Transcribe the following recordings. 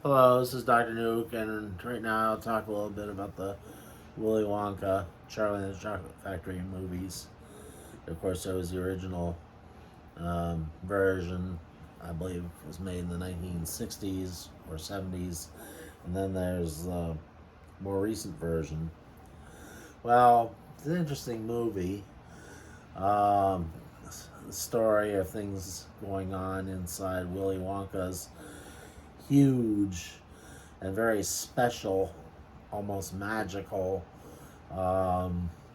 Hello, this is Dr. Nuke, and right now I'll talk a little bit about the Willy Wonka, Charlie and the Chocolate Factory movies. Of course, there was the original version, I believe, was made in the 1960s or 70s, and then there's the more recent version. Well, it's an interesting movie. Um, the story of things going on inside Willy Wonka's huge and very special, almost magical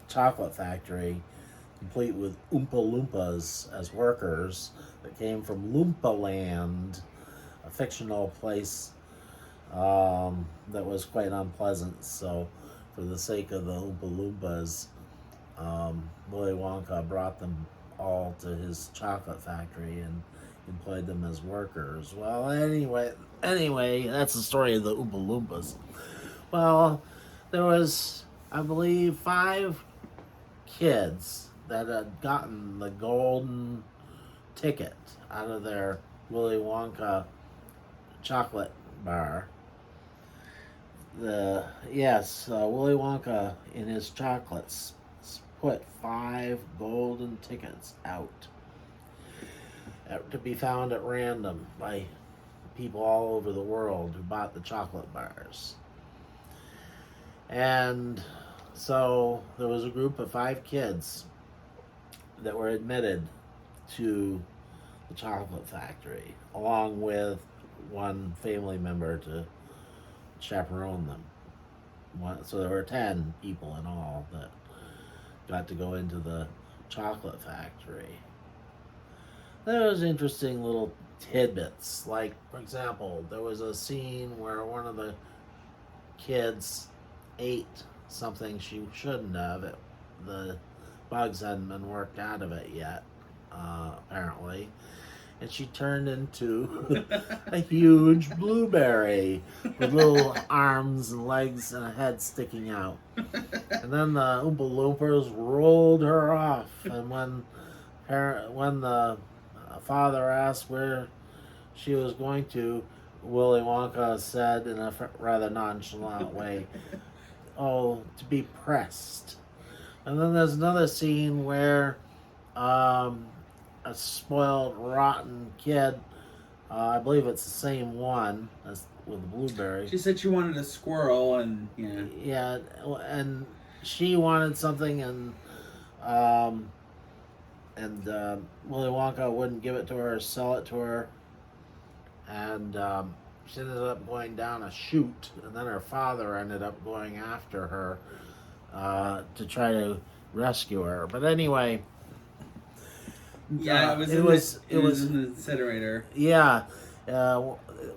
chocolate factory, complete with Oompa Loompas as workers that came from Loompa Land, a fictional place that was quite unpleasant. So, for the sake of the Oompa Loompas, Willy Wonka brought them all to his chocolate factory and employed them as workers. Well, anyway, that's the story of the Oompa Loompas. Well, there was, I believe, 5 kids that had gotten the golden ticket out of their Willy Wonka chocolate bar. Willy Wonka in his chocolates put 5 golden tickets out to be found at random by people all over the world who bought the chocolate bars. And so there was a group of 5 kids that were admitted to the chocolate factory, along with one family member to chaperone them. So there were 10 people in all that got to go into the chocolate factory. There was interesting little tidbits. Like, for example, there was a scene where one of the kids ate something she shouldn't have. The bugs hadn't been worked out of it yet, apparently. And she turned into a huge blueberry with little arms and legs and a head sticking out. And then the Oompa Loompas rolled her off. And when the father asked where she was going to, Willy Wonka said in a rather nonchalant way, "Oh, to be pressed." And then there's another scene where a spoiled, rotten kid, I believe it's the same one as with the blueberry. She said she wanted a squirrel, and Yeah, and she wanted something, um, and Willy Wonka wouldn't give it to her, or sell it to her, and she ended up going down a chute, and then her father ended up going after her to try to rescue her. But anyway, it was in the incinerator. Yeah, uh,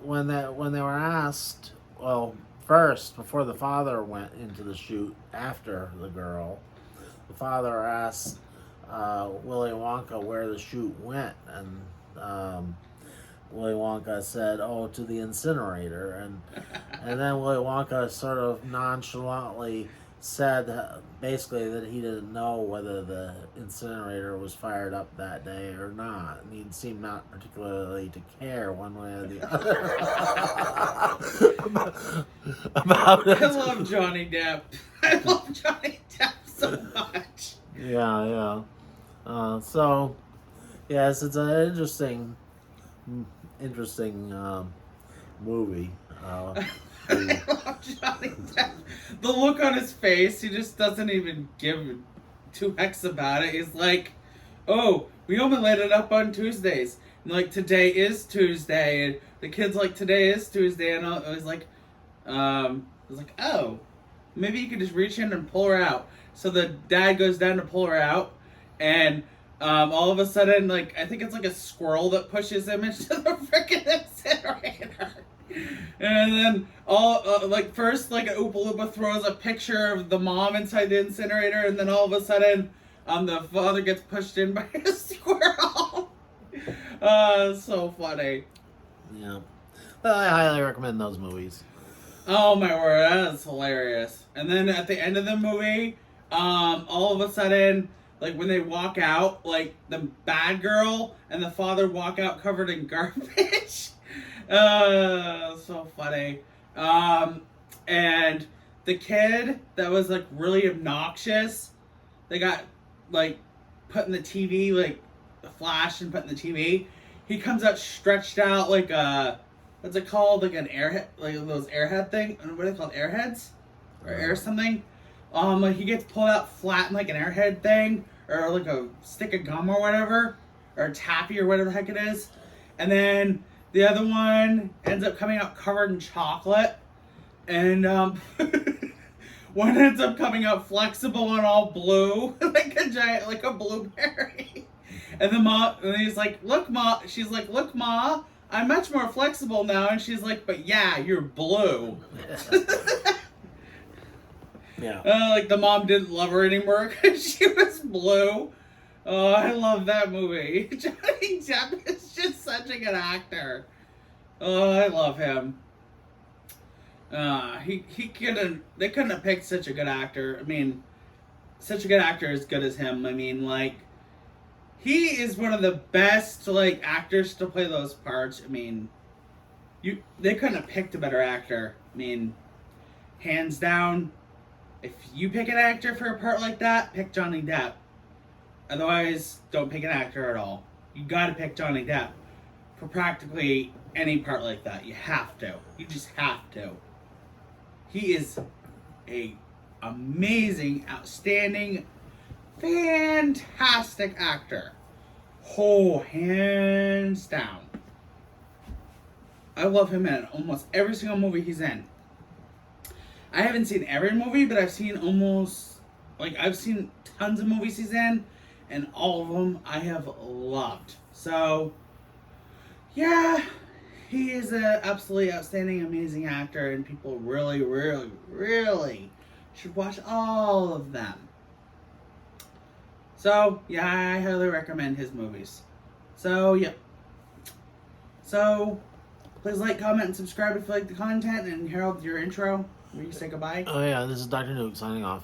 when they were asked, well, first before the father went into the chute after the girl, the father asked Willy Wonka where the chute went, and Willy Wonka said, "Oh, to the incinerator," and then Willy Wonka sort of nonchalantly said basically that he didn't know whether the incinerator was fired up that day or not, and he seemed not particularly to care one way or the other about it. I love Johnny Depp. I love Johnny Depp so much. Yeah. So, yes, it's an interesting movie. I love Johnny Depp. The look on his face, he just doesn't even give 2 X about it. He's like, "Oh, we only let it up on Tuesdays. And like, today is Tuesday." And the kid's like, "Today is Tuesday." And I was like, "Oh, maybe you could just reach in and pull her out." So the dad goes down to pull her out, and all of a sudden, like, I think it's like a squirrel that pushes him into the freaking incinerator. And then first, like, an Oompa Loompa throws a picture of the mom inside the incinerator, and then all of a sudden, the father gets pushed in by a squirrel. So funny. Yeah. Well, I highly recommend those movies. Oh my word, that is hilarious. And then at the end of the movie, all of a sudden, like, when they walk out, like, the bad girl and the father walk out covered in garbage. So funny. And the kid that was like really obnoxious, they got like put in the TV, like the flash and put in the TV. He comes out stretched out like a, what's it called? Like an airhead, like those airhead thing. What are they called? Airheads? Or air something? Like he gets pulled out flat in like an airhead thing, or like a stick of gum or whatever, or a taffy or whatever the heck it is. And then the other one ends up coming out covered in chocolate. And one ends up coming out flexible and all blue, like a giant, like a blueberry. And the mom, and he's like, "Look, Ma." She's like, "Look, Ma, I'm much more flexible now." And she's like, "But yeah, you're blue." Yeah. Like the mom didn't love her anymore because she was blue. Oh, I love that movie. Johnny Depp is just such a good actor. Oh, I love him. He couldn't. They couldn't have picked such a good actor. I mean, such a good actor as good as him. I mean, like, he is one of the best like actors to play those parts. I mean, they couldn't have picked a better actor. I mean, hands down. If you pick an actor for a part like that, pick Johnny Depp. Otherwise, don't pick an actor at all. You gotta pick Johnny Depp for practically any part like that. You have to. You just have to. He is a amazing, outstanding, fantastic actor. Oh, hands down. I love him in almost every single movie he's in. I haven't seen every movie, but I've seen I've seen tons of movies he's in, and all of them I have loved. So, yeah, he is an absolutely outstanding, amazing actor, and people really, really, really should watch all of them. So, yeah, I highly recommend his movies. So, yeah. So, please like, comment, and subscribe if you like the content, and Harold, your intro. Will you say goodbye? Oh yeah, this is Dr. Nuke signing off.